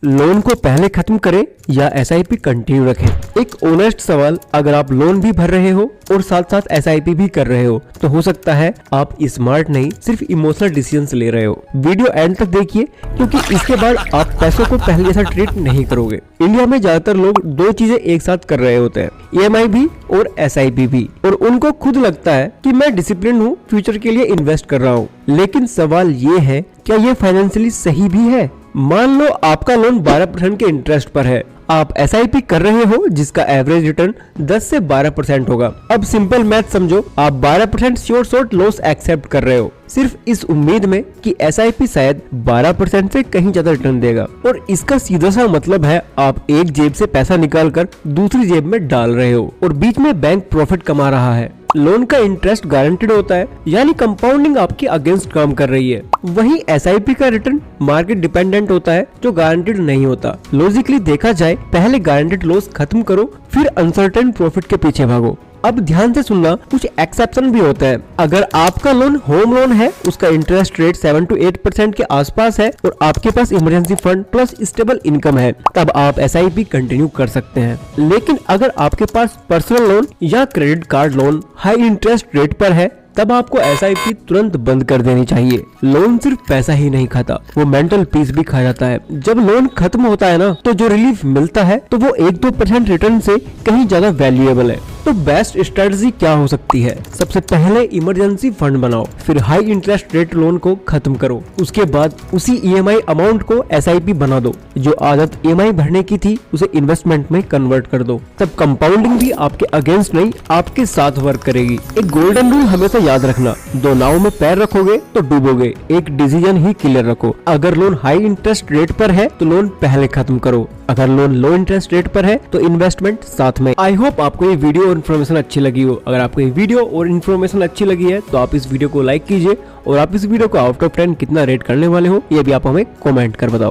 Loan को पहले खत्म करें या एसआईपी कंटिन्यू रखें? एक ऑनेस्ट सवाल। अगर आप लोन भी भर रहे हो और साथ साथ एसआईपी भी कर रहे हो तो हो सकता है आप स्मार्ट नहीं सिर्फ इमोशनल डिसीजंस ले रहे हो। वीडियो एंड तक देखिए क्योंकि इसके बाद आप पैसों को पहले जैसा ट्रीट नहीं करोगे। इंडिया में ज्यादातर लोग दो चीजें एक साथ कर रहे होते हैं, ईएमआई भी और एसआईपी भी, और उनको खुद लगता है कि मैं डिसिप्लिन हूँ, फ्यूचर के लिए इन्वेस्ट कर रहा हूँ। लेकिन सवाल ये है, क्या ये फाइनेंशियली सही भी है? मान लो आपका लोन 12% के इंटरेस्ट पर है, आप एसआईपी कर रहे हो जिसका एवरेज रिटर्न 10 से 12% होगा। अब सिंपल मैथ समझो, आप 12% श्योर शॉर्ट लॉस एक्सेप्ट कर रहे हो सिर्फ इस उम्मीद में कि एसआईपी शायद 12% से कहीं ज्यादा रिटर्न देगा। और इसका सीधा सा मतलब है आप एक जेब से पैसा निकाल कर दूसरी जेब में डाल रहे हो और बीच में बैंक प्रॉफिट कमा रहा है। लोन का इंटरेस्ट गारंटेड होता है, यानी कंपाउंडिंग आपके अगेंस्ट काम कर रही है। वहीं एसआईपी का रिटर्न मार्केट डिपेंडेंट होता है जो गारंटेड नहीं होता। लॉजिकली देखा जाए, पहले गारंटेड लॉस खत्म करो फिर अनसर्टेन प्रॉफिट के पीछे भागो। अब ध्यान से सुनना, कुछ एक्सेप्शन भी होते हैं। अगर आपका लोन होम लोन है, उसका इंटरेस्ट रेट 7 to 8% के आसपास है और आपके पास emergency fund plus stable income है, तब आप एसआईपी कंटिन्यू कर सकते हैं। लेकिन अगर आपके पास पर्सनल लोन या credit card loan high interest rate पर है, तब आपको एसआईपी तुरंत बंद कर देनी चाहिए। लोन सिर्फ पैसा ही नहीं खाता, वो मेंटल पीस भी खा जाता है। जब लोन खत्म होता है ना, तो जो रिलीफ मिलता है तो वो 1-2% रिटर्न से कहीं ज्यादा वैल्यूएबल है। तो बेस्ट स्ट्रेटजी क्या हो सकती है? सबसे पहले इमरजेंसी फंड बनाओ, फिर हाई इंटरेस्ट रेट लोन को खत्म करो, उसके बाद उसी ईएमआई अमाउंट को एसआईपी बना दो। जो आदत ईएमआई भरने की थी उसे इन्वेस्टमेंट में कन्वर्ट कर दो। तब कंपाउंडिंग भी आपके अगेंस्ट नहीं आपके साथ वर्क करेगी। एक गोल्डन रूल हमेशा याद रखना, दो नाव में पैर रखोगे तो डूबोगे, एक डिसीजन ही क्लियर रखो। अगर लोन हाई इंटरेस्ट रेट पर है तो लोन पहले खत्म करो, अगर लोन लो इंटरेस्ट रेट पर है तो इन्वेस्टमेंट साथ में। आई होप आपको ये वीडियो और इन्फॉर्मेशन अच्छी लगी हो। अगर आपको ये वीडियो और इन्फॉर्मेशन अच्छी लगी है तो आप इस वीडियो को लाइक कीजिए और आप इस वीडियो को आउट ऑफ 10 कितना रेट करने वाले हो ये भी आप हमें कमेंट कर बताओ।